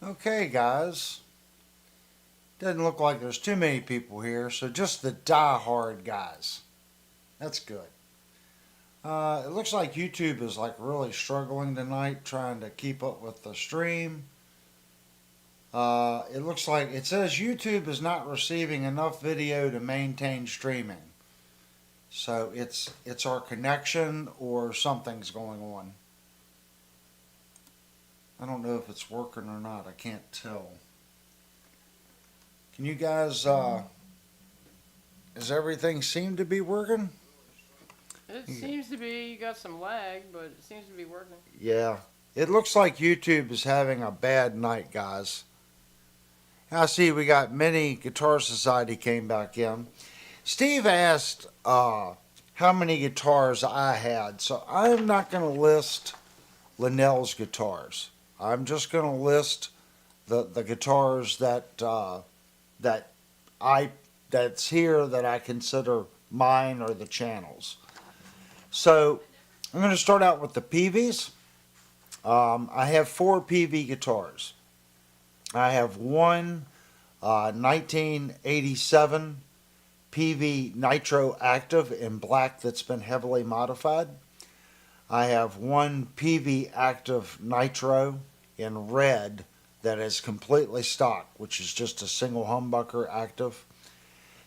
Okay, guys. Doesn't look like there's too many people here, so just the die-hard guys. That's good. It looks like YouTube is like really struggling tonight, trying to keep up with the stream. It looks like it says YouTube is not receiving enough video to maintain streaming. So it's our connection or something's going on. I don't know if it's working or not. I can't tell. Can you guys? Does everything seem to be working? It seems to be you got some lag, but it seems to be working. Yeah. It looks like YouTube is having a bad night, guys. I see we got Mini Guitar Society came back in. Steve asked how many guitars I had, so I'm not going to list Linnell's guitars. I'm just going to list the guitars that I that's here that I consider mine or the channels. So I'm going to start out with the Peavies. I have four PV guitars. I have one 1987 PV Nitro Active in black that's been heavily modified. I have one PV Active Nitro in red that is completely stock, which is just a single humbucker active.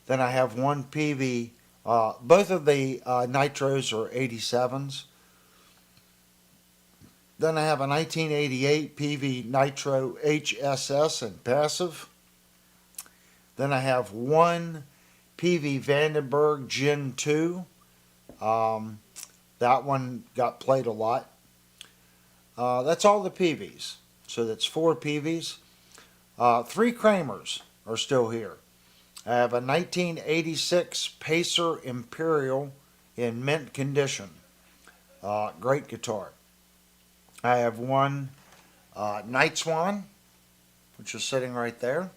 Then I have one PV, both of the Nitros are 87s. Then I have a 1988 PV Nitro HSS in passive. Then I have one PV Vandenberg Gen 2. That one got played a lot. That's all the PVs. So that's four PVs. Three Kramers are still here. I have a 1986 Pacer Imperial in mint condition. Great guitar. I have one Night Swan, which is sitting right there.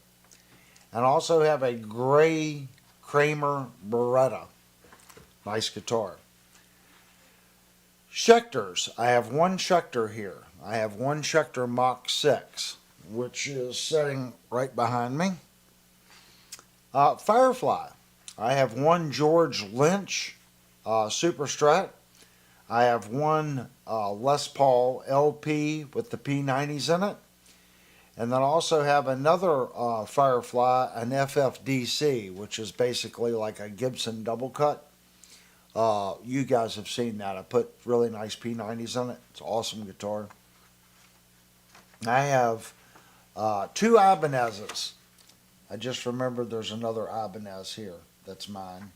And I also have a gray Kramer Beretta. Nice guitar. Schecters. I have one Schecter here. I have one Schecter Mach 6, which is sitting right behind me. Firefly. I have one George Lynch Super Strat. I have one Les Paul LP with the P90s in it. And then I also have another Firefly, an FFDC, which is basically like a Gibson double cut. You guys have seen that. I put really nice P90s in it. It's an awesome guitar. I have two Ibanez's. I just remembered there's another Ibanez here. That's mine.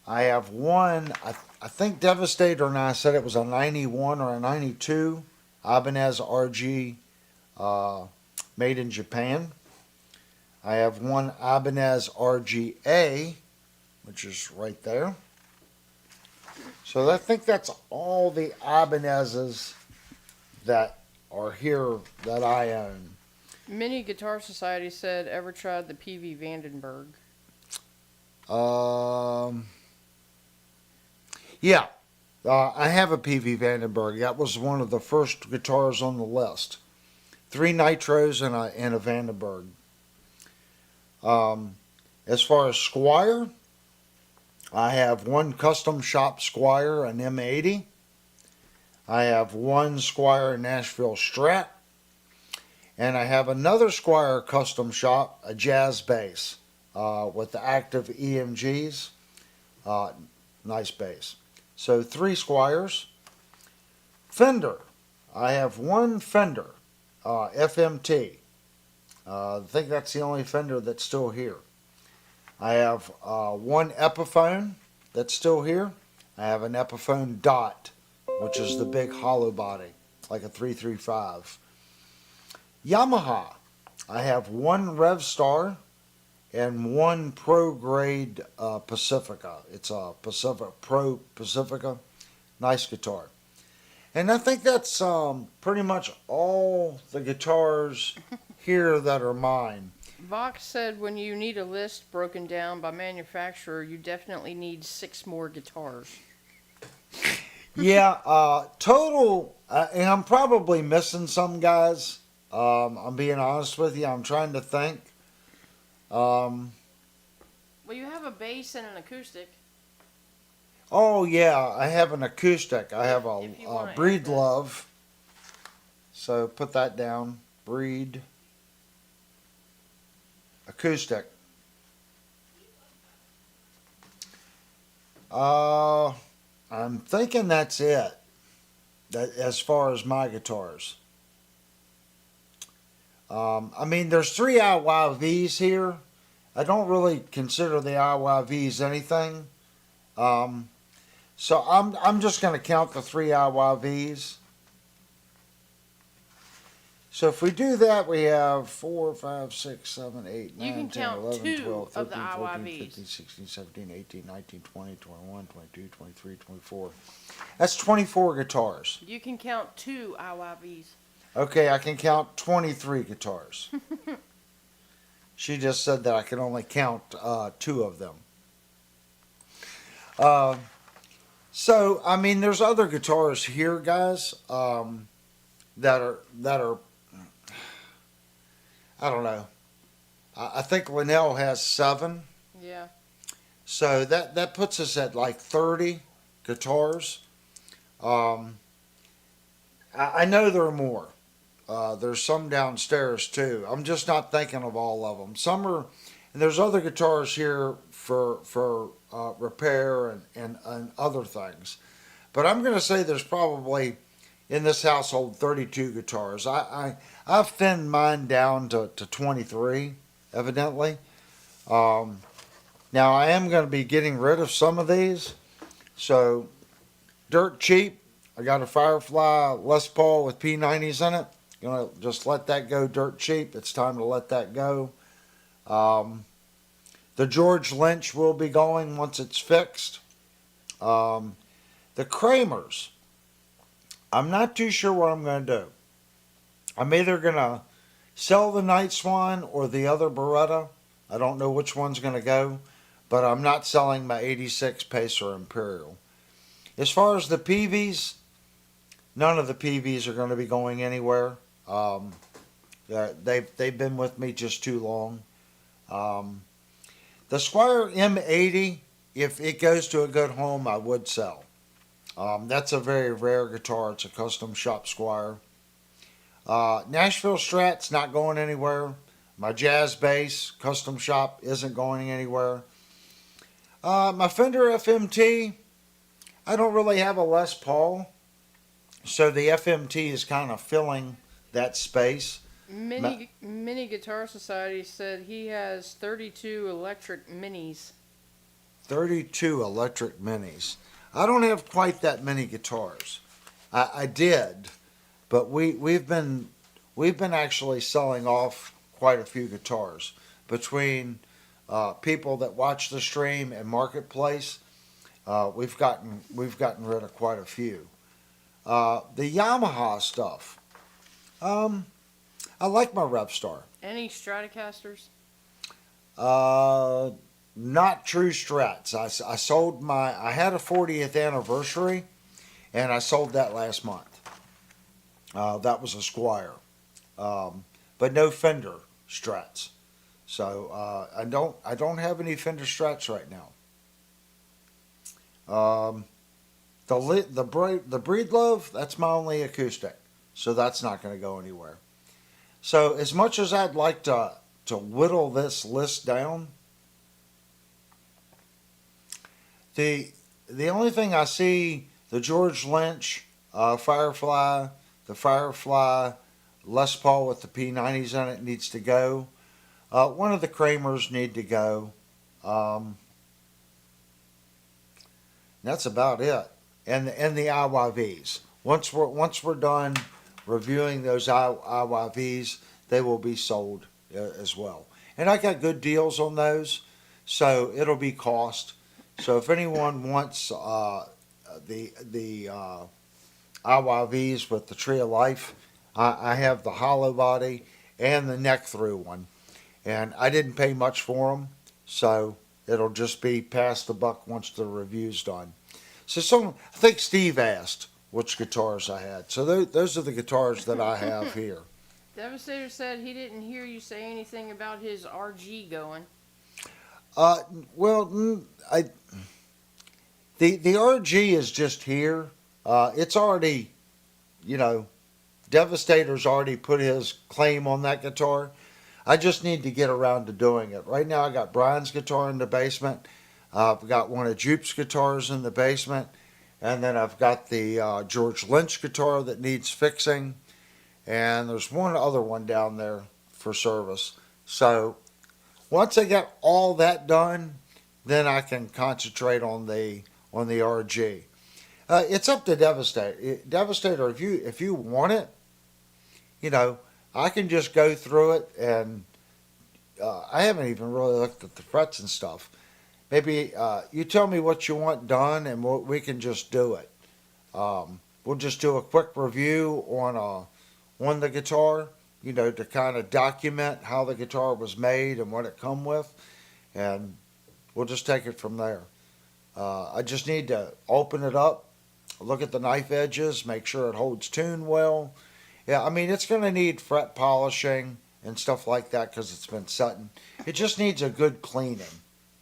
I have one, I think Devastator and I said it was a 91 or a 92 Ibanez RG made in Japan. I have one Ibanez RGA, which is right there. So I think that's all the Ibanez's that are here that I own. Mini Guitar Society said, ever tried the PV Vandenberg? Yeah, I have a PV Vandenberg. That was one of the first guitars on the list. Three Nitros and a Vandenberg. As far as Squire, I have one Custom Shop Squire, an M80. I have one Squire Nashville Strat. And I have another Squire Custom Shop, a jazz bass with the active EMGs. Nice bass. So three Squires. Fender. I have one Fender FMT. I think that's the only Fender that's still here. I have one Epiphone that's still here. I have an Epiphone Dot, which is the big hollow body, like a 335. Yamaha. I have one Revstar and one Pro Grade Pacifica. It's a Pro Pacifica. Nice guitar. And I think that's pretty much all the guitars here that are mine. Vox said when you need a list broken down by manufacturer, you definitely need 6 more guitars. Yeah, total And I'm probably missing some guys. I'm being honest with you. I'm trying to think. Um, Well, you have a bass and an acoustic. oh yeah, I have an acoustic. I have If you wanna a add Breed that. Love. So put that down. Breed acoustic. Uh, I'm thinking that's it. That as far as my guitars. I mean, there's three IYVs here. I don't really consider the IYVs anything. Um, so I'm just going to count the three IYVs. So if we do that, we have 4, 5, 6, 7, 8, You 9, can 10, count 11, two 12, of the 13, 14, IYVs. 15, 16, 17, 18, 19, 20, 21, 22, 23, 24. That's 24 guitars. You can count two IYVs. Okay, I can count 23 guitars. She just said that I can only count two of them. Uh, so I mean, there's other guitars here, guys, that are. I don't know. I think Linnell has 7, Yeah. so that puts us at like 30 guitars. I know there are more. There's some downstairs too. I'm just not thinking of all of them. Some are, and there's other guitars here for repair and other things. But I'm going to say there's probably in this household 32 guitars. I've thinned mine down to 23, evidently. Um, Now I am going to be getting rid of some of these. So dirt cheap. I got a Firefly Les Paul with P90s in it. Gonna just let that go dirt cheap. It's time to let that go. The George Lynch will be going once it's fixed. The Kramers. I'm not too sure what I'm going to do. I'm either going to sell the Night Swan or the other Beretta. I don't know which one's going to go, but I'm not selling my 86 Pacer Imperial. As far as the PVs, none of the PVs are going to be going anywhere. They've been with me just too long. The Squire M80, if it goes to a good home, I would sell. That's a very rare guitar. It's a custom shop Squire. Nashville Strat's not going anywhere. My Jazz Bass custom shop isn't going anywhere. My Fender FMT, I don't really have a Les Paul, so the FMT is kind of filling that space. Mini Guitar Society said he has 32 electric minis. 32 electric minis. I don't have quite that many guitars. I did, but we've been actually selling off quite a few guitars between people that watch the stream and Marketplace. We've gotten rid of quite a few. The Yamaha stuff. I like my Revstar. Any Stratocasters? Not true Strats. I sold I had a 40th anniversary, and I sold that last month. That was a Squire, but no Fender Strats. So I don't have any Fender Strats right now. The Breedlove, that's my only acoustic, so that's not going to go anywhere. So as much as I'd like to whittle this list down, the only thing I see, the George Lynch Firefly, the Firefly Les Paul with the P90s in it needs to go. One of the Kramers need to go. That's about it. And the IYVs. Once we're done reviewing those IYVs, they will be sold as well. And I got good deals on those, so it'll be cost. So if anyone wants the IYVs with the Tree of Life, I have the hollow body and the neck through one, and I didn't pay much for them, so it'll just be past the buck once the review's done. So I think Steve asked, which guitars I had. So those are the guitars that I have here. Devastator said he didn't hear you say anything about his RG going. Uh, well, the RG is just here. It's already, you know, Devastator's already put his claim on that guitar. I just need to get around to doing it. Right now, I got Brian's guitar in the basement. I've got one of Jupe's guitars in the basement. And then I've got the George Lynch guitar that needs fixing. And there's one other one down there for service. So once I get all that done, then I can concentrate on the RG. It's up to Devastator. Devastator, if you want it, you know, I can just go through it, and I haven't even really looked at the frets and stuff. Maybe you tell me what you want done, and we can just do it. We'll just do a quick review on the guitar, you know, to kind of document how the guitar was made and what it come with, and we'll just take it from there. I just need to open it up, look at the knife edges, make sure it holds tune well. Yeah, I mean, it's going to need fret polishing and stuff like that because it's been setting. It just needs a good cleaning,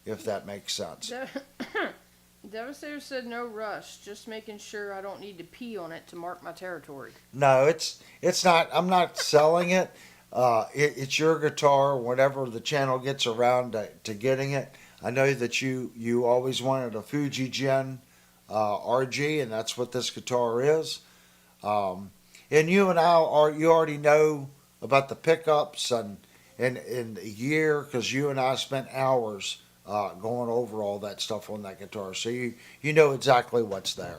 if that makes sense. Devastator said no rush, just making sure I don't need to pee on it to mark my territory. No, it's not. I'm not selling it. It's your guitar. Whenever the channel gets around to getting it, I know that you always wanted a Fuji Gen RG, and that's what this guitar is. And you and you already know about the pickups and in the year, because you and I spent hours going over all that stuff on that guitar, so you know exactly what's there.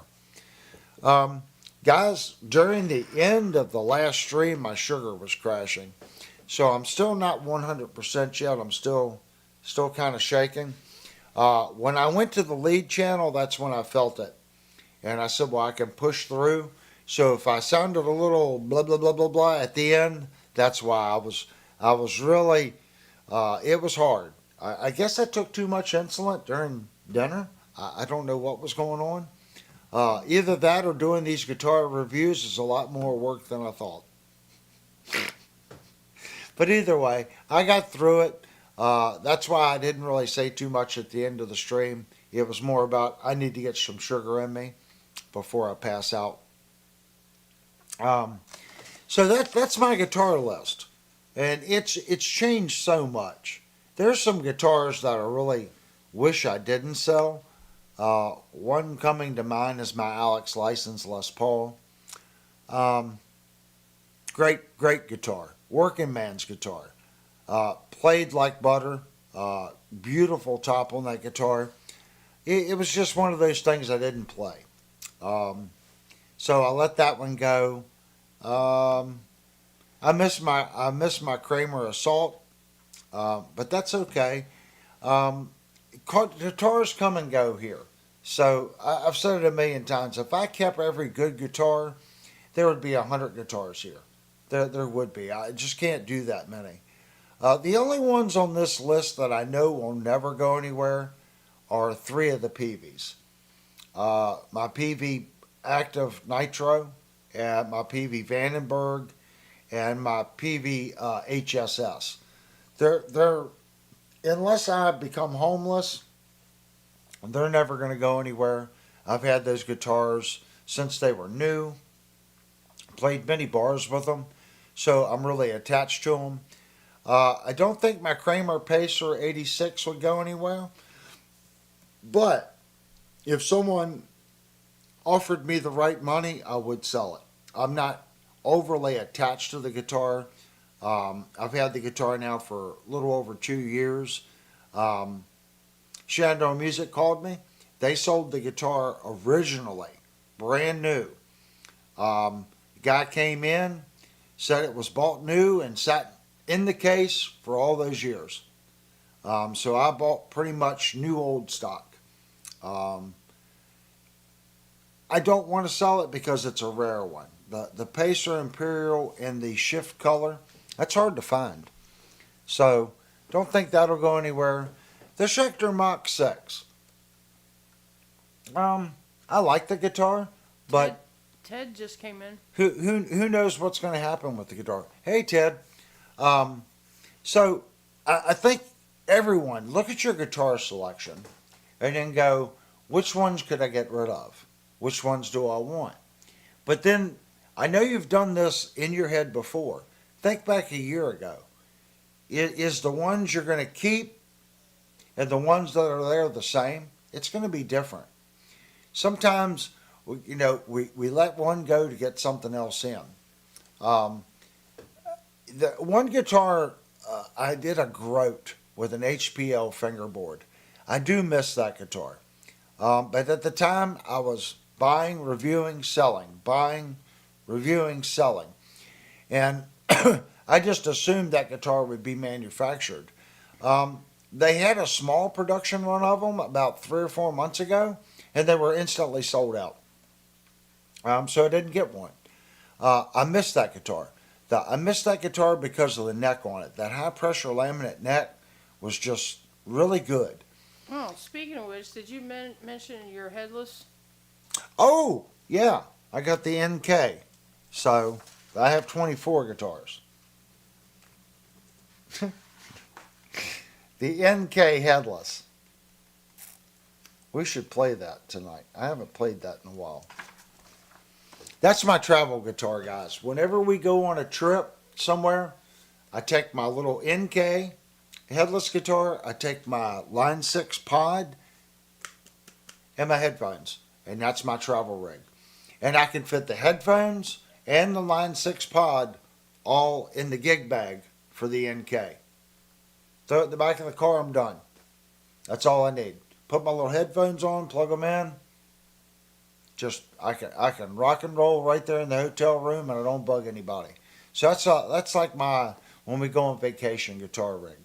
Guys, during the end of the last stream, my sugar was crashing, so I'm still not 100% yet. I'm still kind of shaking. When I went to the lead channel, that's when I felt it, and I said, well, I can push through. So if I sounded a little blah blah blah blah blah at the end, that's why I was really it was hard. I guess I took too much insulin during dinner. I don't know what was going on. Either that or doing these guitar reviews is a lot more work than I thought. But either way, I got through it. That's why I didn't really say too much at the end of the stream. It was more about I need to get some sugar in me before I pass out. So that's my guitar list, and it's changed so much. There's some guitars that I really wish I didn't sell. One coming to mind is my Alex License Les Paul. Great guitar, working man's guitar. Played like butter. Beautiful top on that guitar. It was just one of those things I didn't play. So I let that one go. I miss my Kramer Assault, but that's okay. Guitars come and go here. So I've said it a million times. If I kept every good guitar, there would be 100 guitars here. There would be. I just can't do that many. The only ones on this list that I know will never go anywhere are 3 of the Peaveys. My Peavey Active Nitro, and my Peavey Vandenberg, and my Peavey HSS. They're unless I become homeless, they're never going to go anywhere. I've had those guitars since they were new. Played many bars with them, so I'm really attached to them. I don't think my Kramer Pacer 86 would go anywhere, but if someone offered me the right money, I would sell it. I'm not overly attached to the guitar. I've had the guitar now for a little over 2 years. Shandong Music called me. They sold the guitar originally, brand new. The guy came in, said it was bought new and sat in the case for all those years. So I bought pretty much new old stock. I don't want to sell it because it's a rare one. The Pacer Imperial in the shift color, that's hard to find. So don't think that'll go anywhere. The Schecter Mach 6. I like the guitar, but Ted just came in. Who knows what's going to happen with the guitar? Hey, Ted. Um, so I think everyone look at your guitar selection and then go, which ones could I get rid of? Which ones do I want? But then I know you've done this in your head before. Think back a year ago. Is the ones you're going to keep and the ones that are there the same? It's going to be different. Sometimes, we let one go to get something else in. Um, the one guitar, I did a Grote with an HPL fingerboard. I do miss that guitar. But at the time, I was buying, reviewing, selling, buying, reviewing, selling. And I just assumed that guitar would be manufactured. They had a small production run of them about 3 or 4 months ago, and they were instantly sold out. So I didn't get one. I missed that guitar. I missed that guitar because of the neck on it. That high pressure laminate neck was just really good. Oh, speaking of which, did you mention your headless? Oh, yeah, I got the NK. So I have 24 guitars. The NK headless. We should play that tonight. I haven't played that in a while. That's my travel guitar, guys. Whenever we go on a trip somewhere, I take my little NK headless guitar, I take my Line 6 pod, and my headphones. And that's my travel rig. And I can fit the headphones and the Line 6 pod all in the gig bag for the NK. Throw it in the back of the car, I'm done. That's all I need. Put my little headphones on, plug them in. Just I can rock and roll right there in the hotel room, and I don't bug anybody. So that's like my when we go on vacation guitar rig.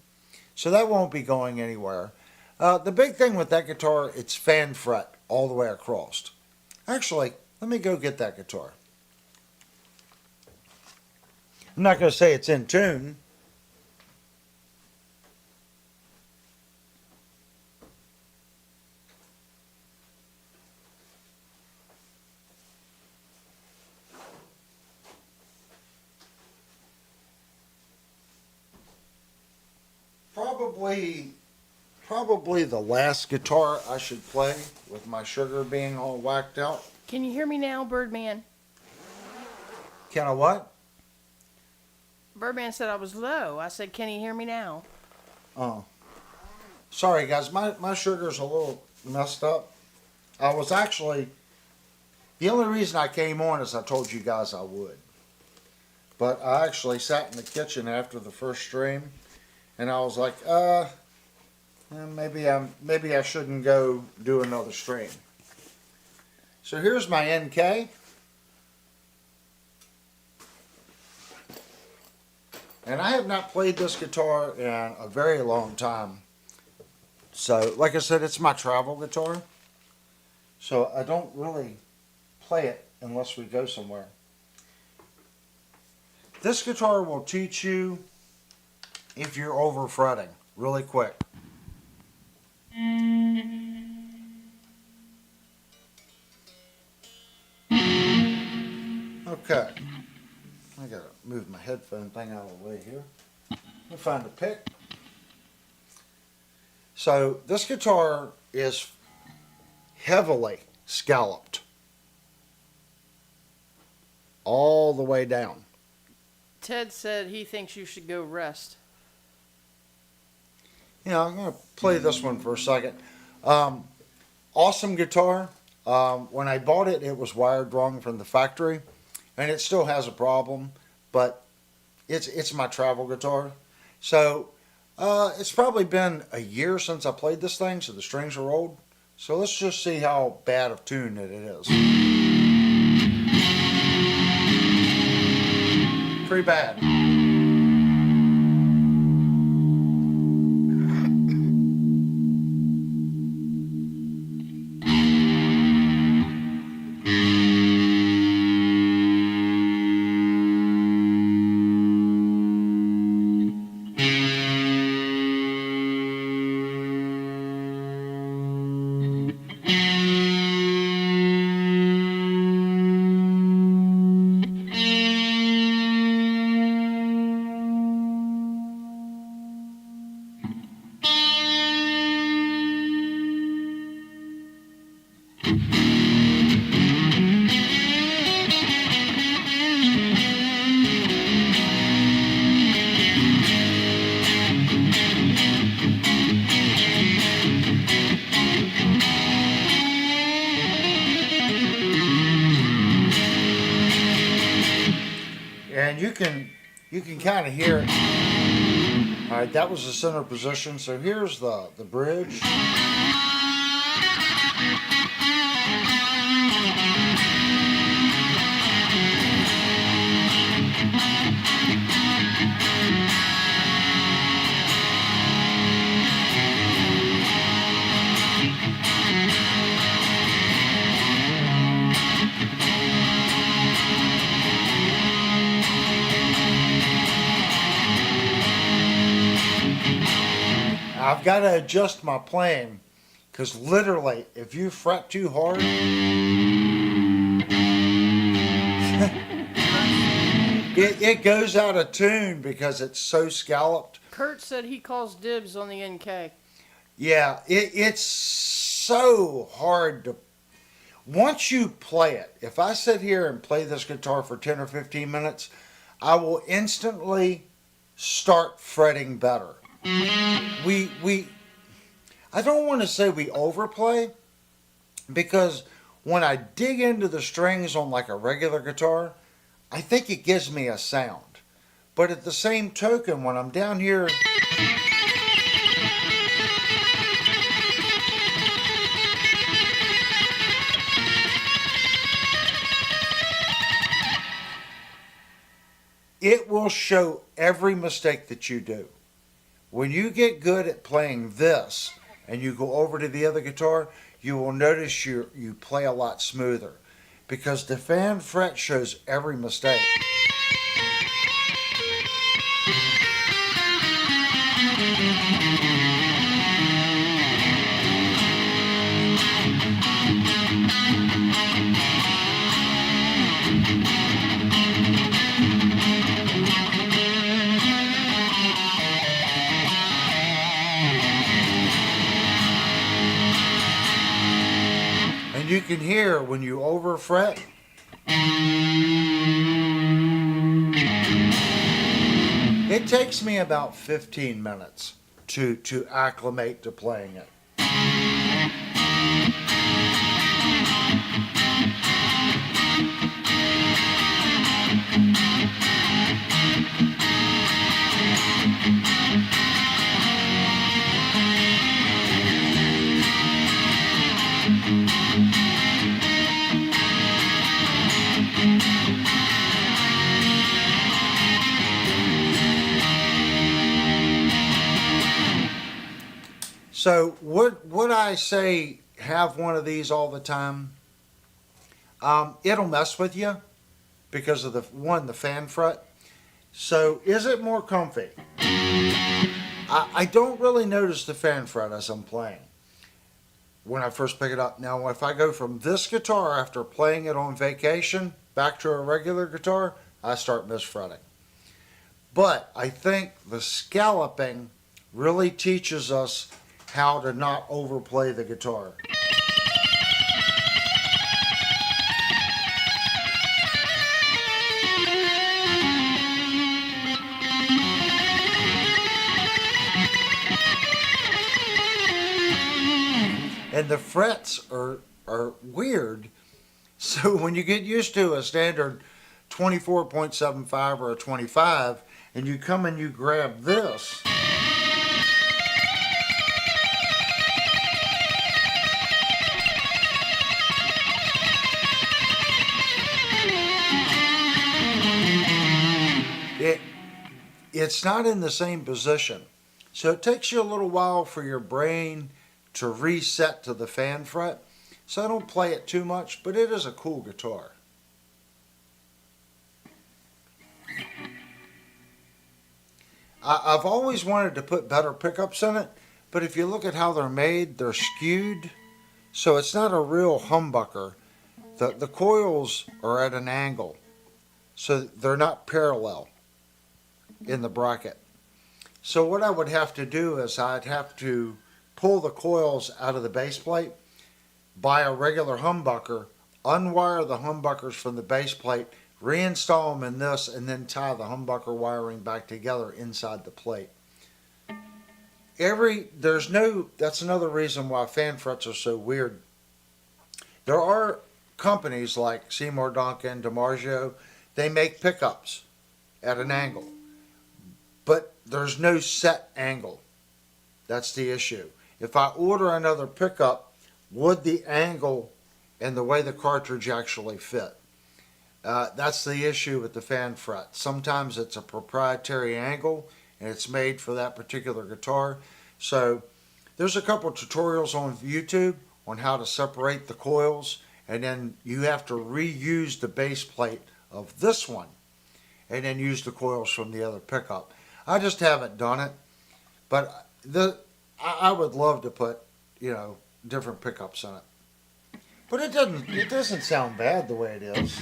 So that won't be going anywhere. The big thing with that guitar, it's fan fret all the way across. Actually, let me go get that guitar. I'm not going to say it's in tune. Probably the last guitar I should play with my sugar being all whacked out. Can you hear me now, Birdman? Can I what? Birdman said I was low. I said, can you hear me now? Oh. Sorry, guys. My sugar's a little messed up. I was actually... The only reason I came on is I told you guys I would. But I actually sat in the kitchen after the first stream, and I was like, maybe I shouldn't go do another stream. So here's my NK. And I have not played this guitar in a very long time. So, like I said, it's my travel guitar. So I don't really play it unless we go somewhere. This guitar will teach you if you're over fretting really quick. Okay. I gotta move my headphone thing out of the way here. Let me find a pick. So this guitar is heavily scalloped all the way down. Ted said he thinks you should go rest. Yeah, I'm going to play this one for a second. Awesome guitar. When I bought it, it was wired wrong from the factory, and it still has a problem, but it's my travel guitar. So it's probably been a year since I played this thing, so the strings are old. So let's just see how bad of tune it is. Pretty bad. And you can kind of hear it. All right, that was the center position. So here's the bridge. I've got to adjust my playing because literally, if you fret too hard, it goes out of tune because it's so scalloped. Kurt said he calls dibs on the NK. Yeah, it's so hard to. Once you play it, if I sit here and play this guitar for 10 or 15 minutes, I will instantly start fretting better. I don't want to say we overplay, because when I dig into the strings on like a regular guitar, I think it gives me a sound. But at the same token, when I'm down here, it will show every mistake that you do. When you get good at playing this and you go over to the other guitar, you will notice you play a lot smoother, because the fan fret shows every mistake. And you can hear when you over fret, it takes me about 15 minutes to acclimate to playing it. So would I say have one of these all the time? It'll mess with you because of the fan fret. So is it more comfy? I don't really notice the fan fret as I'm playing when I first pick it up. Now, if I go from this guitar after playing it on vacation back to a regular guitar, I start misfretting. But I think the scalloping really teaches us how to not overplay the guitar. And the frets are weird. So when you get used to a standard 24.75 or a 25, and you come and you grab this, it's not in the same position. So it takes you a little while for your brain to reset to the fan fret. So I don't play it too much, but it is a cool guitar. I've always wanted to put better pickups in it, but if you look at how they're made, they're skewed. So it's not a real humbucker. The coils are at an angle, so they're not parallel in the bracket. So what I would have to do is I'd have to pull the coils out of the base plate, buy a regular humbucker, unwire the humbuckers from the base plate, reinstall them in this, and then tie the humbucker wiring back together inside the plate. That's another reason why fan frets are so weird. There are companies like Seymour Duncan, DiMarzio, they make pickups at an angle. But there's no set angle. That's the issue. If I order another pickup, would the angle and the way the cartridge actually fit? That's the issue with the fan fret. Sometimes it's a proprietary angle and it's made for that particular guitar. So there's a couple tutorials on YouTube on how to separate the coils, and then you have to reuse the base plate of this one and then use the coils from the other pickup. I just haven't done it, but I would love to put, different pickups in it. But it doesn't sound bad the way it is.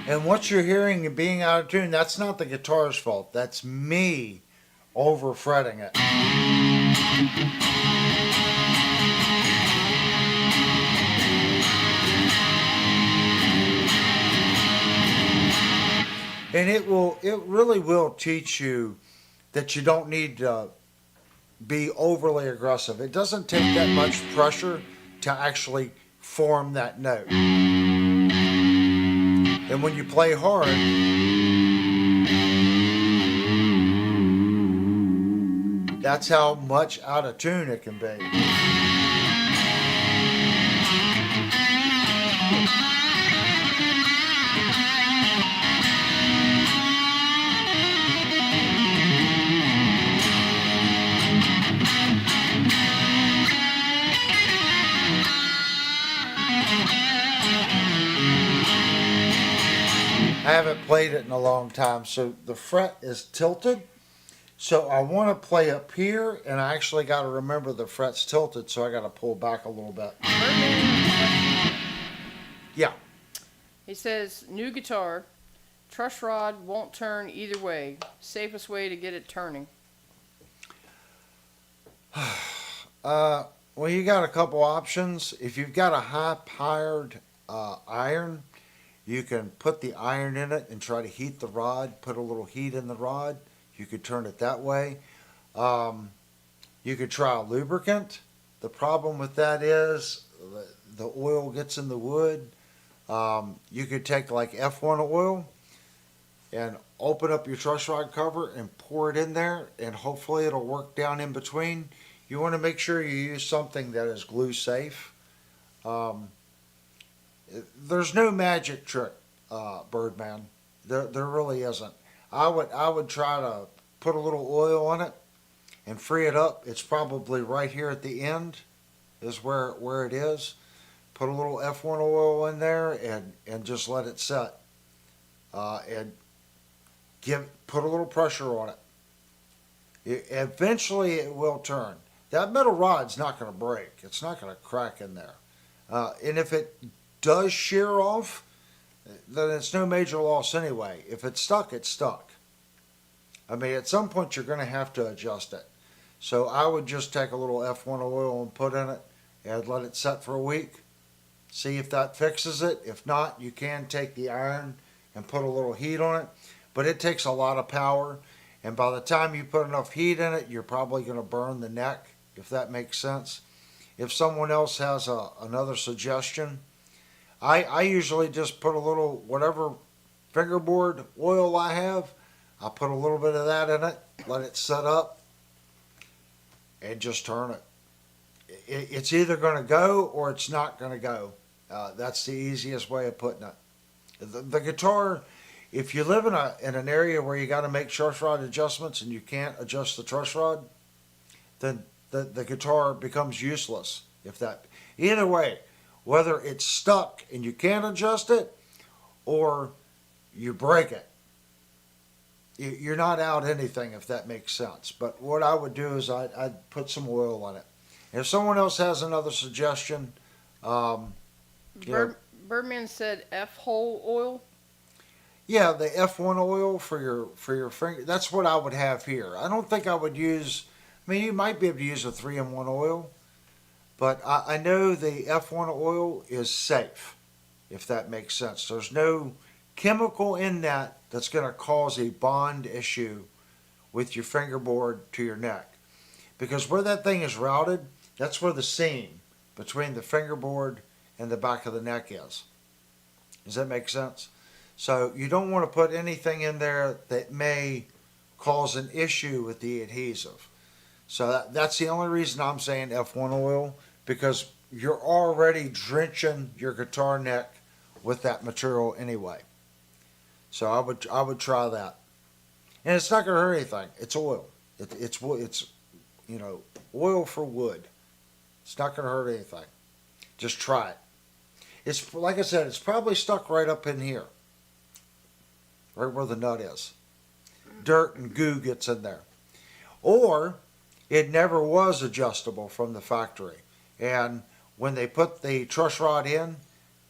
And what you're hearing and being out of tune, that's not the guitar's fault. That's me over fretting it. And it really will teach you that you don't need to be overly aggressive. It doesn't take that much pressure to actually form that note. And when you play hard, that's how much out of tune it can be. I haven't played it in a long time, so the fret is tilted. So I want to play up here, and I actually got to remember the fret's tilted, so I got to pull back a little bit. Yeah. He says, new guitar, truss rod won't turn either way. Safest way to get it turning. Well, you got a couple options. If you've got a high-powered iron, you can put the iron in it and try to heat the rod, put a little heat in the rod. You could turn it that way. You could try a lubricant. The problem with that is the oil gets in the wood. You could take like F1 oil and open up your truss rod cover and pour it in there, and hopefully it'll work down in between. You want to make sure you use something that is glue safe. There's no magic trick, Birdman. There really isn't. I would try to put a little oil on it and free it up. It's probably right here at the end is where it is. Put a little F1 oil in there and just let it set. And put a little pressure on it. Eventually it will turn. That metal rod's not going to break. It's not going to crack in there. And if it does shear off, then it's no major loss anyway. If it's stuck, it's stuck. I mean, at some point you're going to have to adjust it. So I would just take a little F1 oil and put in it and let it set for a week. See if that fixes it. If not, you can take the iron and put a little heat on it. But it takes a lot of power. And by the time you put enough heat in it, you're probably going to burn the neck, if that makes sense. If someone else has another suggestion, I usually just put a little, whatever fingerboard oil I have, I put a little bit of that in it, let it set up, and just turn it. It's either going to go or it's not going to go. That's the easiest way of putting it. The guitar, if you live in an area where you got to make truss rod adjustments and you can't adjust the truss rod, then the guitar becomes useless. Either way, whether it's stuck and you can't adjust it or you break it, you're not out anything, if that makes sense. But what I would do is I'd put some oil on it. If someone else has another suggestion, um, you know, Birdman said F-hole oil. yeah, the F1 oil for your finger. That's what I would have here. I don't think I would use. I mean, you might be able to use a 3-in-1 oil, but I know the F1 oil is safe, if that makes sense. There's no chemical in that that's going to cause a bond issue with your fingerboard to your neck, because where that thing is routed, that's where the seam between the fingerboard and the back of the neck is. Does that make sense? So you don't want to put anything in there that may cause an issue with the adhesive. So that's the only reason I'm saying F1 oil, because you're already drenching your guitar neck with that material anyway. So I would try that, and it's not going to hurt anything. It's oil. It's oil for wood. It's not going to hurt anything. Just try it. It's like I said. It's probably stuck right up in here, right where the nut is. Dirt and goo gets in there. Or it never was adjustable from the factory. And when they put the truss rod in,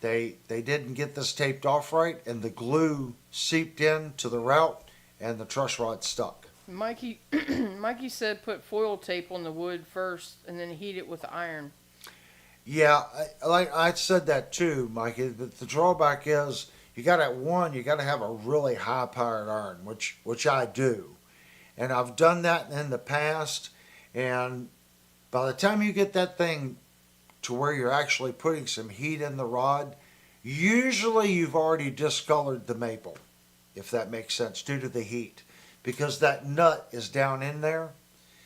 they didn't get this taped off right, and the glue seeped in to the route, and the truss rod stuck. Mikey Mikey said put foil tape on the wood first and then heat it with iron. Yeah, like I said that too, Mikey. The drawback is you got to have a really high powered iron, which I do, and I've done that in the past. And by the time you get that thing to where you're actually putting some heat in the rod, usually you've already discolored the maple, if that makes sense, due to the heat, because that nut is down in there.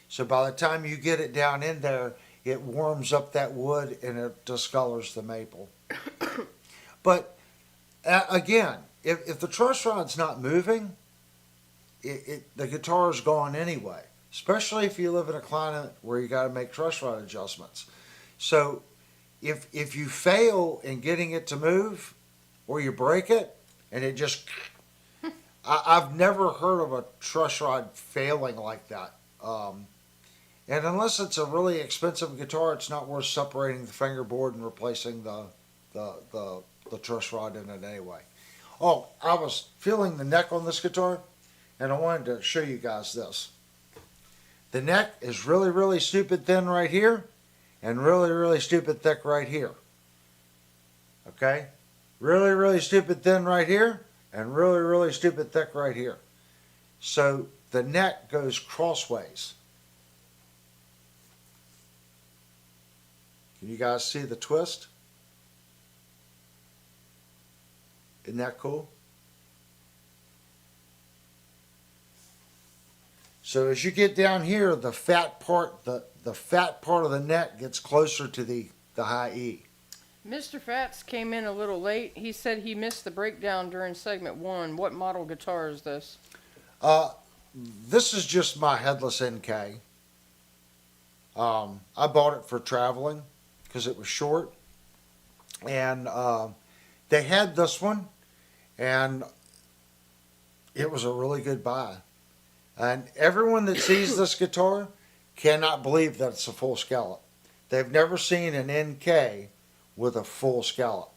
So by the time you get it down in there, it warms up that wood and it discolors the maple. But again, if the truss rod's not moving, the guitar is gone anyway, especially if you live in a climate where you got to make truss rod adjustments. So if you fail in getting it to move, or you break it and it just, I've never heard of a truss rod failing like that. And unless it's a really expensive guitar, it's not worth separating the fingerboard and replacing the truss rod in it anyway. Oh, I was feeling the neck on this guitar, and I wanted to show you guys this. The neck is really, really stupid thin right here, and really, really stupid thick right here. Okay? Really, really stupid thin right here, and really, really stupid thick right here. So the neck goes crossways. Can you guys see the twist? Isn't that cool? So as you get down here, the fat part of the neck gets closer to the high E. Mr. Fats came in a little late. He said he missed the breakdown during segment 1. What model guitar is this? This is just my headless NK. I bought it for traveling because it was short, and they had this one, and it was a really good buy. And everyone that sees this guitar cannot believe that it's a full scallop. They've never seen an NK with a full scallop.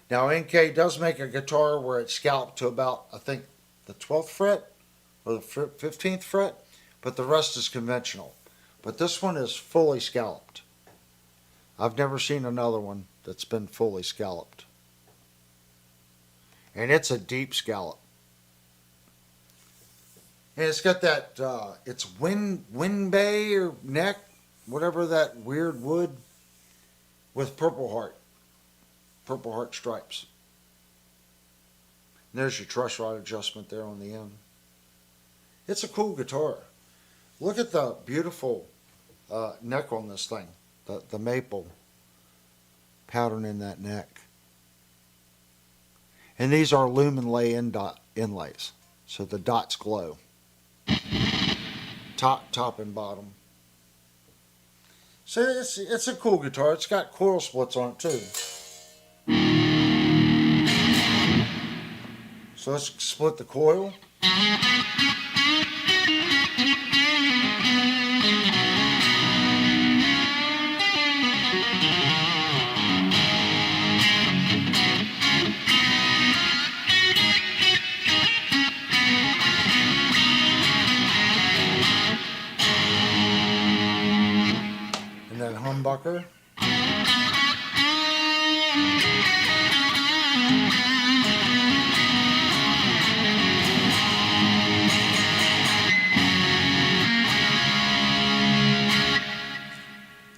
Now, NK does make a guitar where it's scalloped to about, I think, the 12th fret or the 15th fret, but the rest is conventional. But this one is fully scalloped. I've never seen another one that's been fully scalloped. And it's a deep scallop. And it's got that, it's wind bay or neck, whatever that weird wood, with Purple Heart stripes. And there's your truss rod adjustment there on the end. It's a cool guitar. Look at the beautiful neck on this thing, the maple pattern in that neck. And these are lumen lay inlays, so the dots glow. Top and bottom. So it's a cool guitar. It's got coil splits on it too. So let's split the coil. humbucker.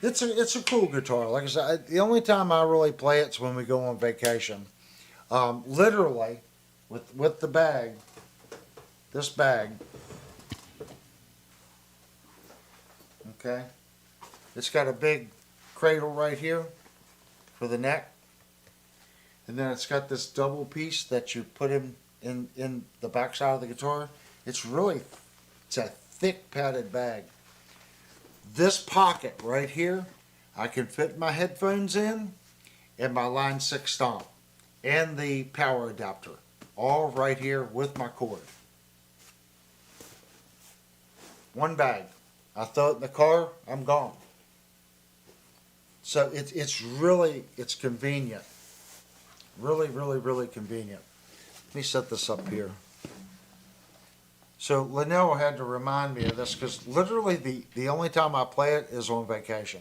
It's a cool guitar. Like I said, the only time I really play it's when we go on vacation. Literally, with the bag, this bag. Okay, it's got a big cradle right here for the neck, and then it's got this double piece that you put in the back side of the guitar. It's a thick padded bag. This pocket right here, I can fit my headphones in and my Line 6 stomp and the power adapter, all right here with my cord. One bag. I throw it in the car, I'm gone. So it's convenient. Really convenient. Let me set this up here. So Linnell had to remind me of this because literally the only time I play it is on vacation.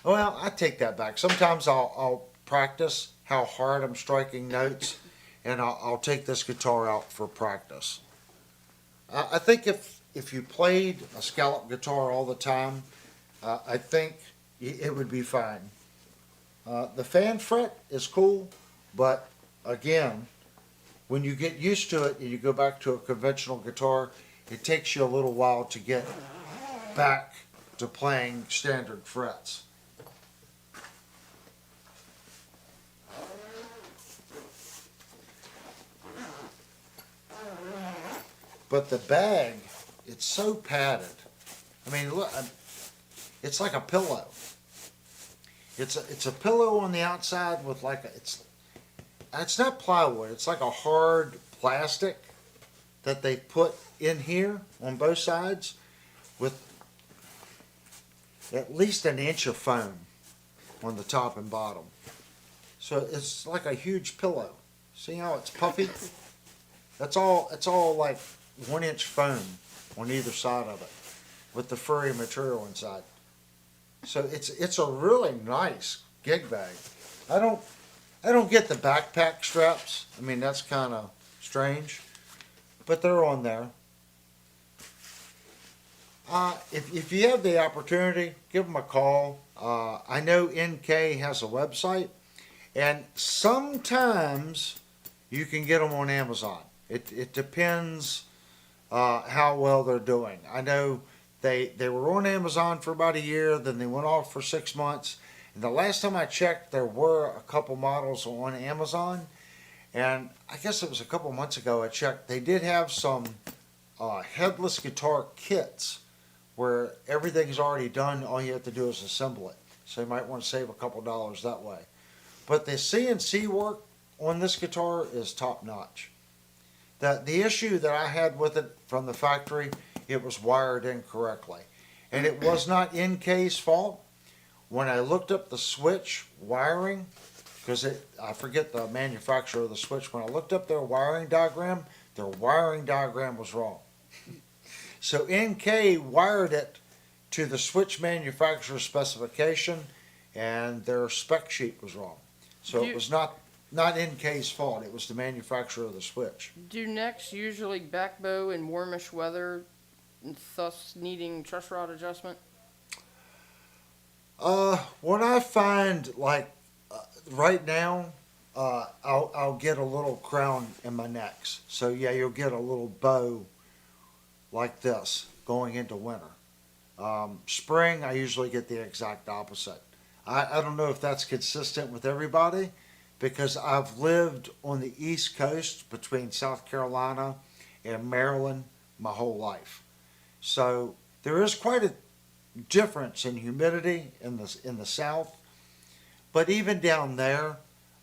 Well, I take that back. Sometimes I'll practice how hard I'm striking notes, and I'll take this guitar out for practice. I think if you played a scallop guitar all the time, I think it would be fine. The fan fret is cool, but again, when you get used to it and you go back to a conventional guitar, it takes you a little while to get back to playing standard frets. But the bag, it's so padded. I mean, look, it's like a pillow. It's a pillow on the outside with it's not plywood. It's like a hard plastic that they put in here on both sides with at least an inch of foam on the top and bottom. So it's like a huge pillow. See how it's puffy? It's all like 1 inch foam on either side of it with the furry material inside. So it's a really nice gig bag. I don't get the backpack straps. I mean, that's kind of strange, but they're on there. If you have the opportunity, give them a call. I know NK has a website, and sometimes you can get them on Amazon. It depends how well they're doing. I know they were on Amazon for about a year, then they went off for 6 months. And the last time I checked, there were a couple models on Amazon, and I guess it was a couple months ago I checked. They did have some headless guitar kits where everything's already done. All you have to do is assemble it. So you might want to save a couple dollars that way. But the CNC work on this guitar is top notch. The issue that I had with it from the factory, it was wired incorrectly. And it was not NK's fault. When I looked up the switch wiring, because I forget the manufacturer of the switch, when I looked up their wiring diagram was wrong. So NK wired it to the switch manufacturer specification, and their spec sheet was wrong. So it was not NK's fault, it was the manufacturer of the switch. Do necks usually back bow in warmish weather, thus needing truss rod adjustment? What I find, right now, I'll get a little crown in my necks. So yeah, you'll get a little bow like this going into winter. Spring, I usually get the exact opposite. I don't know if that's consistent with everybody, because I've lived on the East Coast between South Carolina and Maryland my whole life. So there is quite a difference in humidity in the South, but even down there,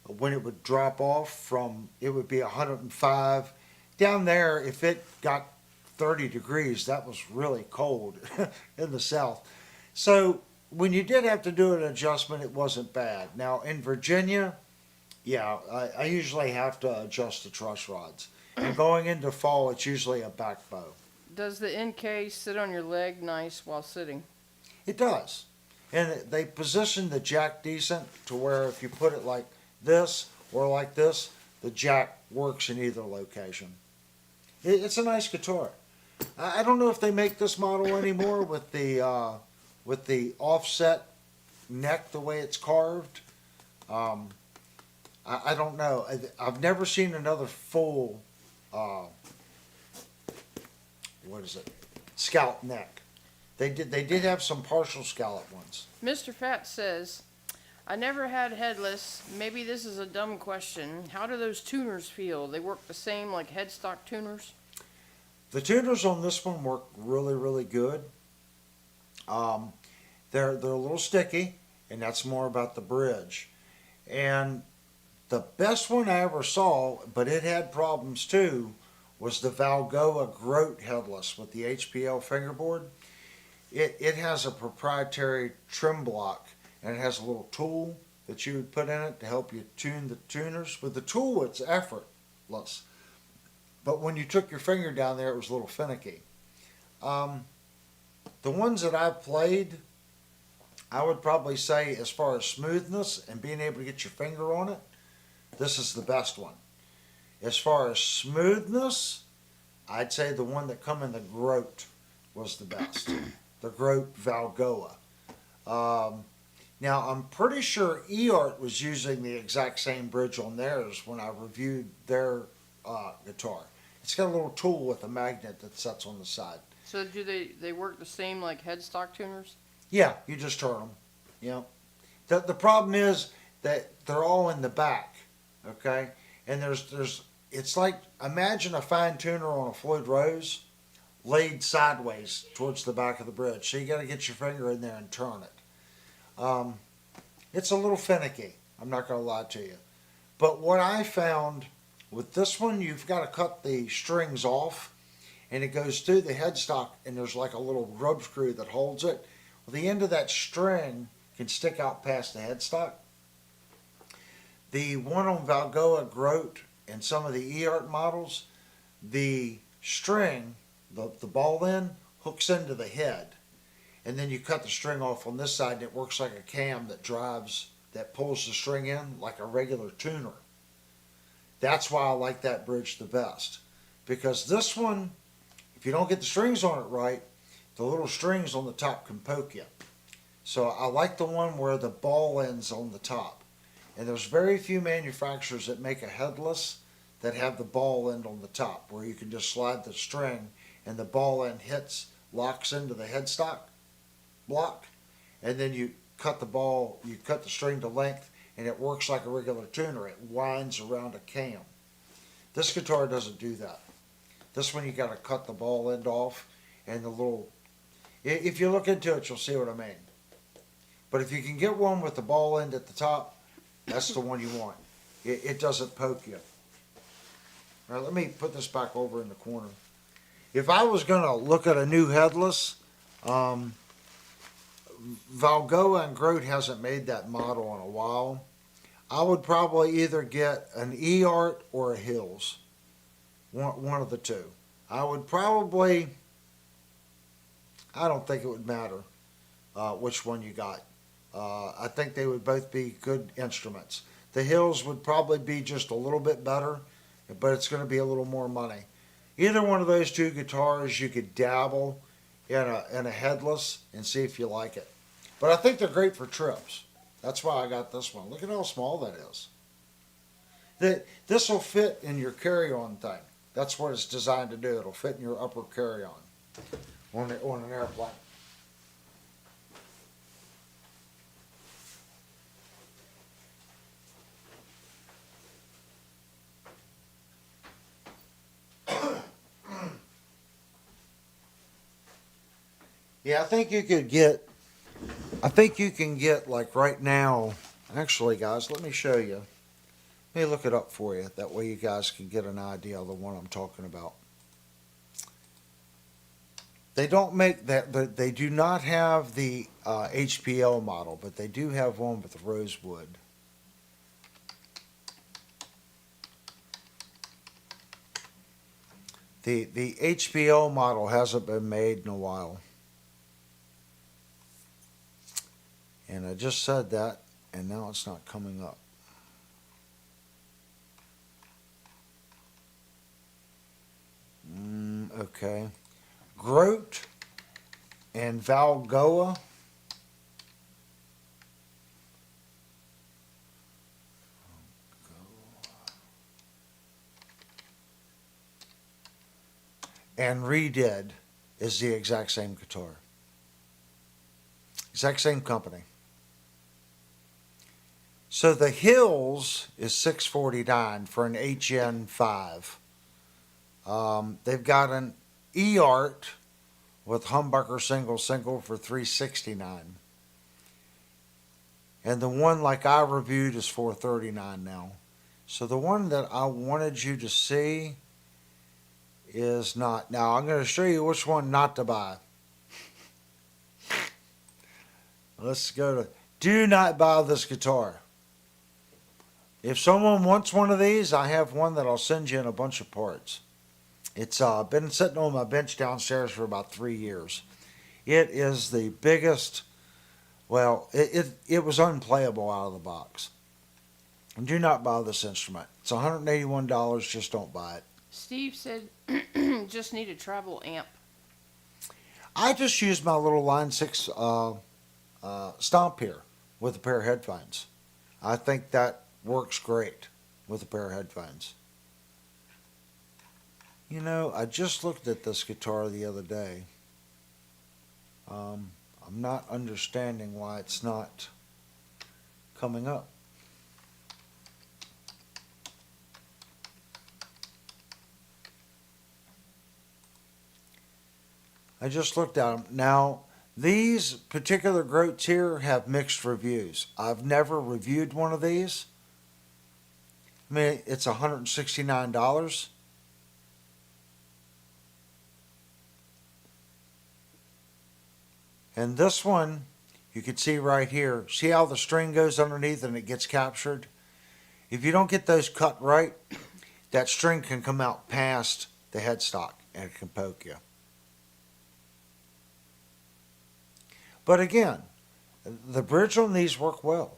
when it would drop off from, it would be 105. Down there, if it got 30 degrees, that was really cold in the South. So when you did have to do an adjustment, it wasn't bad. Now in Virginia, yeah, I usually have to adjust the truss rods. And going into fall, it's usually a back bow. Does the NK sit on your leg nice while sitting? It does. And they position the jack decent to where if you put it like this or like this, the jack works in either location. It's a nice guitar. I don't know if they make this model anymore with the offset neck the way it's carved. I don't know. I've never seen another full what is it, scallop neck. They did have some partial scallop ones. Mr. Fat says, I never had headless. Maybe this is a dumb question. How do those tuners feel? They work the same like headstock tuners? The tuners on this one work really, really good. They're a little sticky, and that's more about the bridge. And the best one I ever saw, but it had problems too, was the Valgoa Grote headless with the HPL fingerboard. It has a proprietary trim block, and it has a little tool that you would put in it to help you tune the tuners. With the tool, it's effortless. But when you took your finger down there, it was a little finicky. The ones that I've played, I would probably say as far as smoothness and being able to get your finger on it, this is the best one. As far as smoothness, I'd say the one that come in the Grote was the best. The Grote Valgoa. Now, I'm pretty sure eArt was using the exact same bridge on theirs when I reviewed their guitar. It's got a little tool with a magnet that sits on the side. So do they work the same like headstock tuners? Yeah, you just turn them. Yeah. The problem is that they're all in the back, okay? And it's like, imagine a fine tuner on a Floyd Rose laid sideways towards the back of the bridge. So you got to get your finger in there and turn it. It's a little finicky. I'm not going to lie to you. But what I found with this one, you've got to cut the strings off, and it goes through the headstock, and there's like a little rub screw that holds it. Well, the end of that string can stick out past the headstock. The one on Valgoa Grote and some of the eArt models, the string, the ball end, hooks into the head. And then you cut the string off on this side, and it works like a cam that pulls the string in like a regular tuner. That's why I like that bridge the best. Because this one, if you don't get the strings on it right, the little strings on the top can poke you. So I like the one where the ball end's on the top. And there's very few manufacturers that make a headless that have the ball end on the top, where you can just slide the string and the ball end locks into the headstock block, and then you cut the string to length, and it works like a regular tuner. It winds around a cam. This guitar doesn't do that. This one you got to cut the ball end off, and if you look into it, you'll see what I mean. But if you can get one with the ball end at the top, that's the one you want. It doesn't poke you. All right, let me put this back over in the corner. If I was going to look at a new headless, Valgoa and Grote hasn't made that model in a while. I would probably either get an eArt or a Hills. One of the two. I would probably, I don't think it would matter which one you got. I think they would both be good instruments. The Hills would probably be just a little bit better, but it's going to be a little more money. Either one of those two guitars, you could dabble in a headless and see if you like it. But I think they're great for trips. That's why I got this one. Look at how small that is. This will fit in your carry-on thing. That's what it's designed to do. It'll fit in your upper carry-on on an airplane. Yeah, I think you can get like right now, actually guys, let me show you. Let me look it up for you. That way you guys can get an idea of the one I'm talking about. They don't make that, they do not have the HPL model, but they do have one with rosewood. The HPL model hasn't been made in a while. And I just said that, and now it's not coming up. Okay. Grote and Valgoa. And Redid is the exact same guitar. Exact same company. So the Hills is $649 for an HN5. They've got an E-Art with humbucker single for $369. And the one like I reviewed is $439 now. So the one that I wanted you to see is not. Now I'm going to show you which one not to buy. Let's go to, do not buy this guitar. If someone wants one of these, I have one that I'll send you in a bunch of parts. It's been sitting on my bench downstairs for about 3 years. It is the biggest, well, it was unplayable out of the box. And do not buy this instrument. It's $181, just don't buy it. Steve said, just need a travel amp. I just used my little Line 6 Stomp here with a pair of headphones. I think that works great with a pair of headphones. You know, I just looked at this guitar the other day. I'm not understanding why it's not coming up. I just looked at them. Now, these particular Grotes here have mixed reviews. I've never reviewed one of these. I mean, it's $169. And this one, you can see right here. See how the string goes underneath and it gets captured? If you don't get those cut right, that string can come out past the headstock and it can poke you. But again, the bridge on these work well.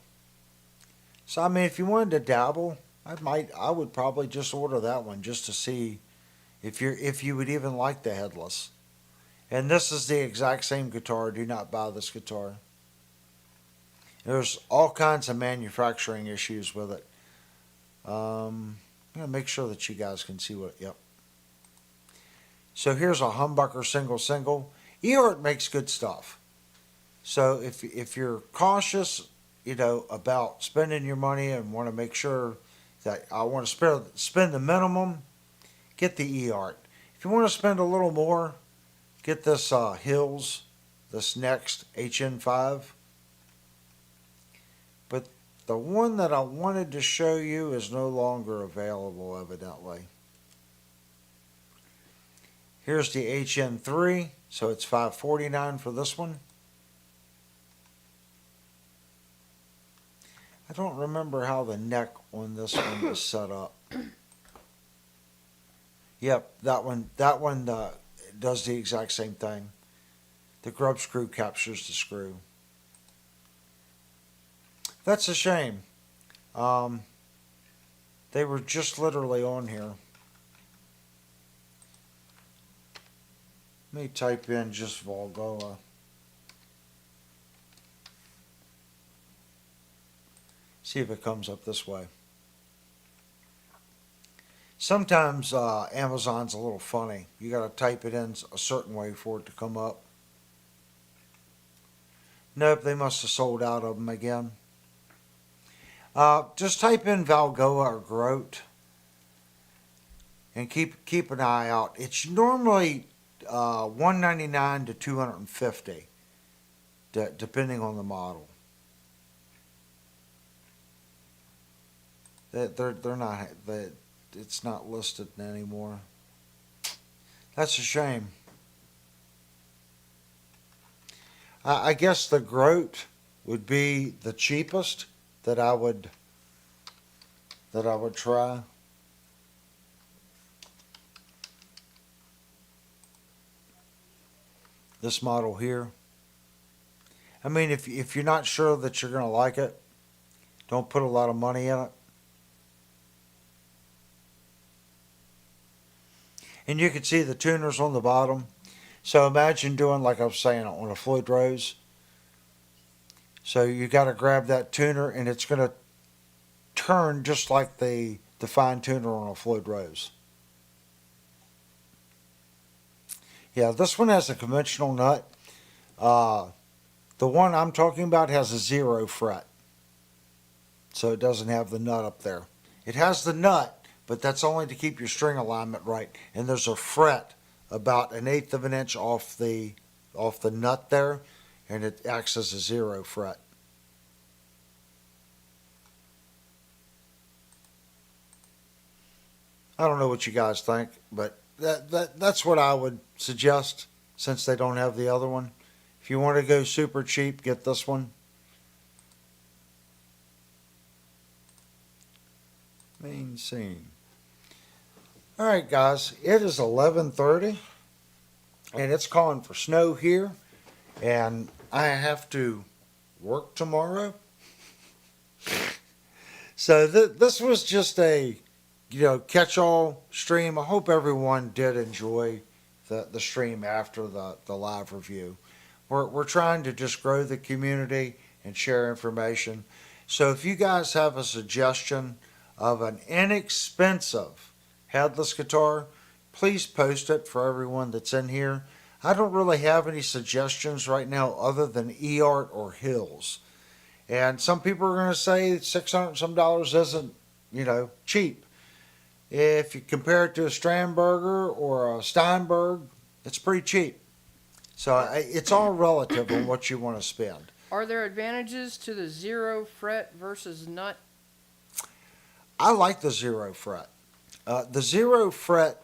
So I mean, if you wanted to dabble, I would probably just order that one just to see if you would even like the headless. And this is the exact same guitar. Do not buy this guitar. There's all kinds of manufacturing issues with it. I'm gonna make sure that you guys can see what. Yep. So here's a humbucker single. E-Art makes good stuff. So if you're cautious, you know, about spending your money and want to make sure that I want to spend the minimum, get the E-Art. If you want to spend a little more, get this Hills, this next HN5. But the one that I wanted to show you is no longer available, evidently. Here's the HN3, so it's $549 for this one. I don't remember how the neck on this one is set up. Yep, that one does the exact same thing. The grub screw captures the screw. That's a shame. They were just literally on here. Let me type in just Valgoa. See if it comes up this way. Sometimes Amazon's a little funny. You got to type it in a certain way for it to come up. Nope, they must have sold out of them again. Just type in Valgoa or Grote and keep an eye out. It's normally $199 to $250, depending on the model. They're not. It's not listed anymore. That's a shame. I guess the Grote would be the cheapest that I would try. This model here. I mean, if you're not sure that you're going to like it, don't put a lot of money in it. And you can see the tuners on the bottom. So imagine doing, like I was saying, on a Floyd Rose. So you got to grab that tuner, and it's going to turn just like the fine tuner on a Floyd Rose. Yeah, this one has a conventional nut. The one I'm talking about has a 0 fret. So it doesn't have the nut up there. It has the nut, but that's only to keep your string alignment right. And there's a fret about 1/8 of an inch off the nut there, and it acts as a 0 fret. I don't know what you guys think, but that's what I would suggest since they don't have the other one. If you want to go super cheap, get this one. Main scene. All right, guys, it is 11:30, and it's calling for snow here, and I have to work tomorrow. So this was just a catch-all stream. I hope everyone did enjoy the stream after the live review. We're trying to just grow the community and share information. So if you guys have a suggestion of an inexpensive headless guitar, please post it for everyone that's in here. I don't really have any suggestions right now other than eArt or Hills. And some people are going to say $600 some isn't, cheap. If you compare it to a Strandberger or a Steinberg, it's pretty cheap. So it's all relative on what you want to spend. Are there advantages to the 0 fret versus nut? I like the 0 fret. The 0 fret,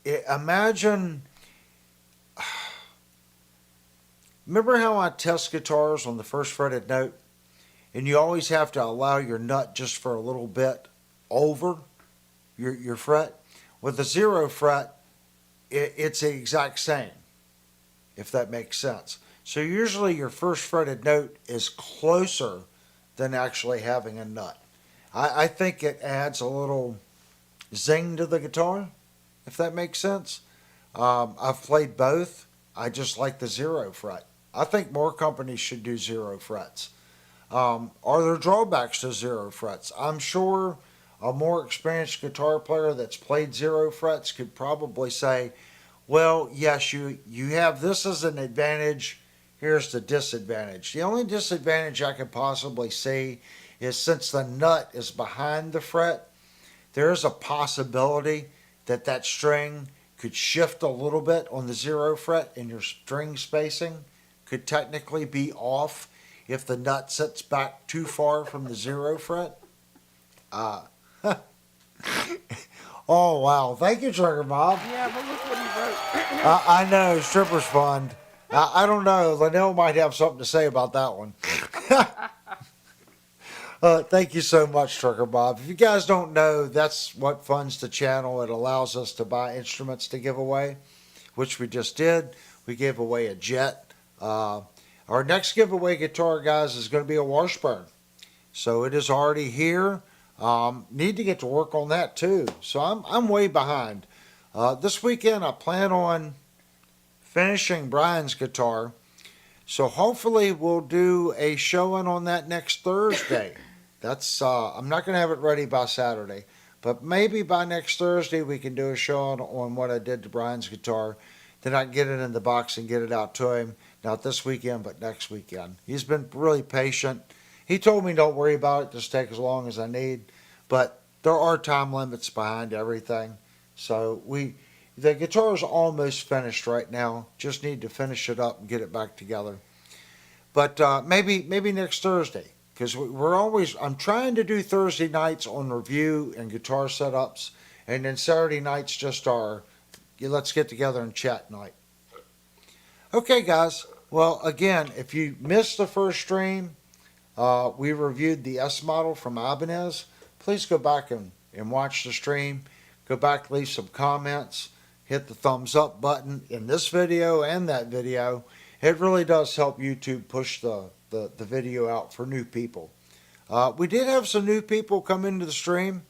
imagine, remember how I test guitars on the first fretted note? And you always have to allow your nut just for a little bit over your fret. With the 0 fret, it's the exact same, if that makes sense. So usually your first fretted note is closer than actually having a nut. I think it adds a little zing to the guitar, if that makes sense. I've played both. I just like the 0 fret. I think more companies should do 0 frets. Are there drawbacks to 0 frets? I'm sure a more experienced guitar player that's played 0 frets could probably say, well, yes, you have this as an advantage. Here's the disadvantage. The only disadvantage I could possibly see is since the nut is behind the fret, there is a possibility that string could shift a little bit on the 0 fret, and your string spacing could technically be off if the nut sits back too far from the 0 fret. Oh, wow. Thank you, Trigger Bob. Yeah, but look what he wrote. I know, Strippers Fund. I don't know. Linnell might have something to say about that one. Thank you so much, Trucker Bob. If you guys don't know, that's what funds the channel. It allows us to buy instruments to give away, which we just did. We gave away a Jet. Our next giveaway guitar, guys, is going to be a Washburn. So it is already here. Need to get to work on that too. So I'm way behind. This weekend I plan on finishing Brian's guitar. So hopefully we'll do a showing on that next Thursday. That's I'm not going to have it ready by Saturday, but maybe by next Thursday we can do a showing on what I did to Brian's guitar. Then I can get it in the box and get it out to him. Not this weekend, but next weekend. He's been really patient. He told me don't worry about it, just take as long as I need. But there are time limits behind everything. So the guitar is almost finished right now. Just need to finish it up and get it back together. But maybe next Thursday, because I'm trying to do Thursday nights on review and guitar setups, and then Saturday nights just our let's get together and chat night. Okay, guys. Well, again, if you missed the first stream, we reviewed the S model from Ibanez. Please go back and watch the stream. Go back, leave some comments. Hit the thumbs up button in this video and that video. It really does help YouTube push the video out for new people. We did have some new people come into the stream.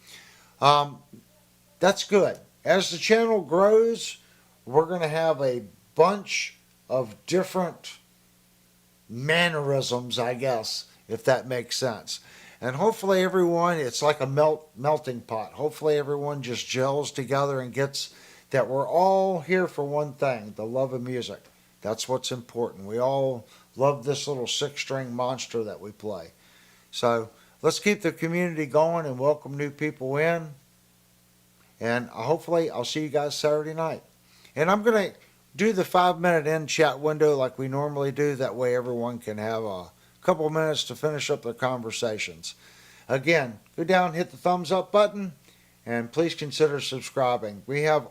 Um, that's good. As the channel grows, we're going to have a bunch of different mannerisms, I guess, if that makes sense. And hopefully everyone, it's like a melting pot. Hopefully everyone just gels together and gets that we're all here for one thing, the love of music. That's what's important. We all love this little 6-string monster that we play. So let's keep the community going and welcome new people in. And hopefully I'll see you guys Saturday night. And I'm going to do the 5-minute end chat window like we normally do. That way everyone can have a couple minutes to finish up their conversations. Again, go down, hit the thumbs up button, and please consider subscribing. We have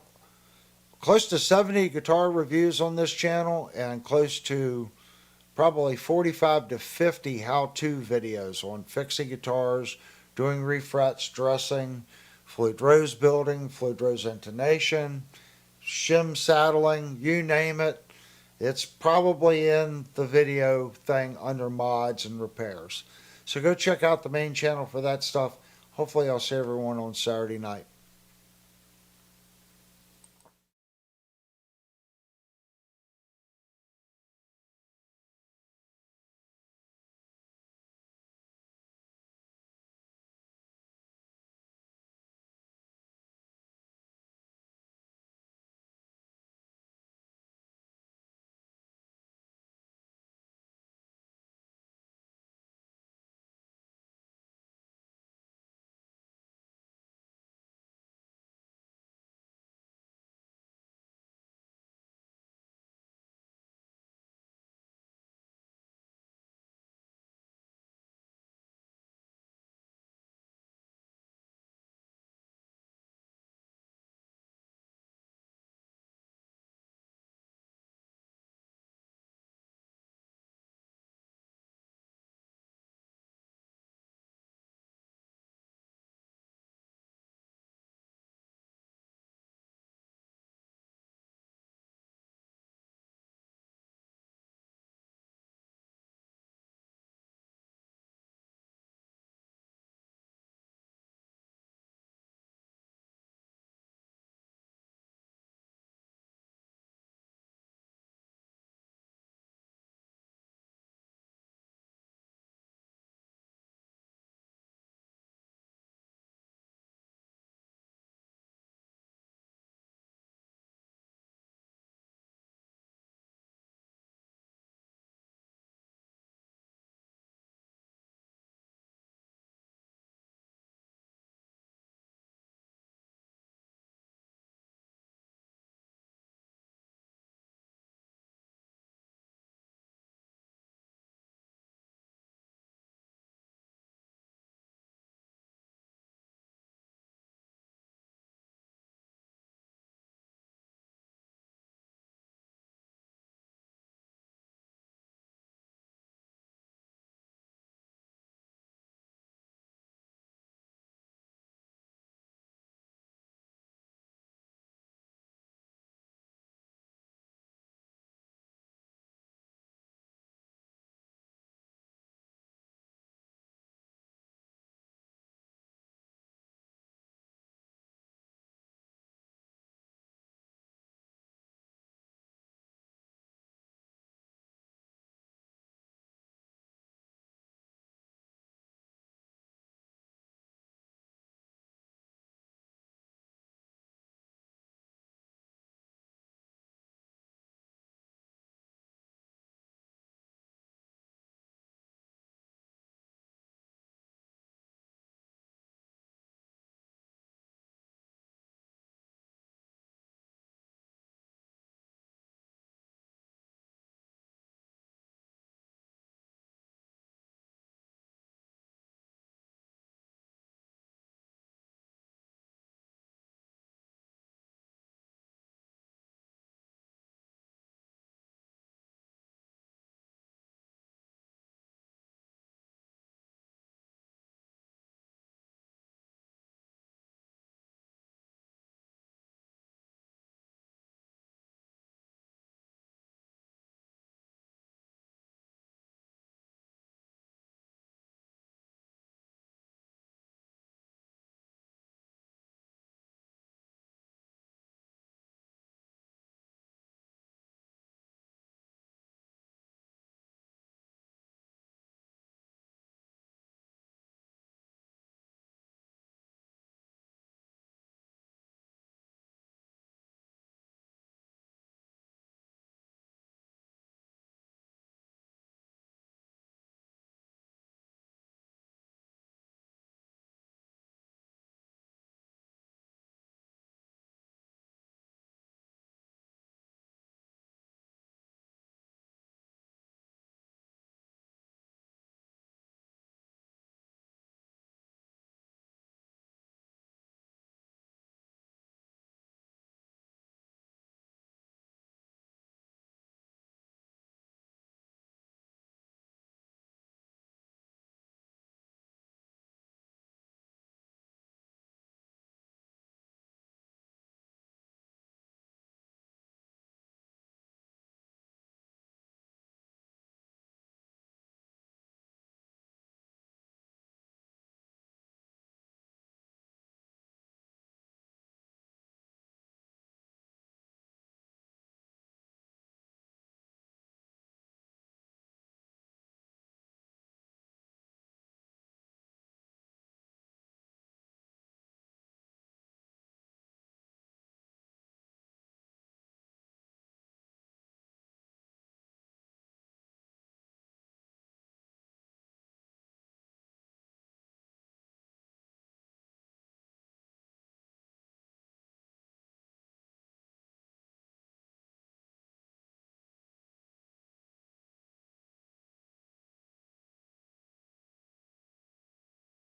close to 70 guitar reviews on this channel and close to probably 45 to 50 how-to videos on fixing guitars, doing refrets, dressing, flute rose building, flute rose intonation, shim saddling, you name it. It's probably in the video thing under mods and repairs. So go check out the main channel for that stuff. Hopefully I'll see everyone on Saturday night.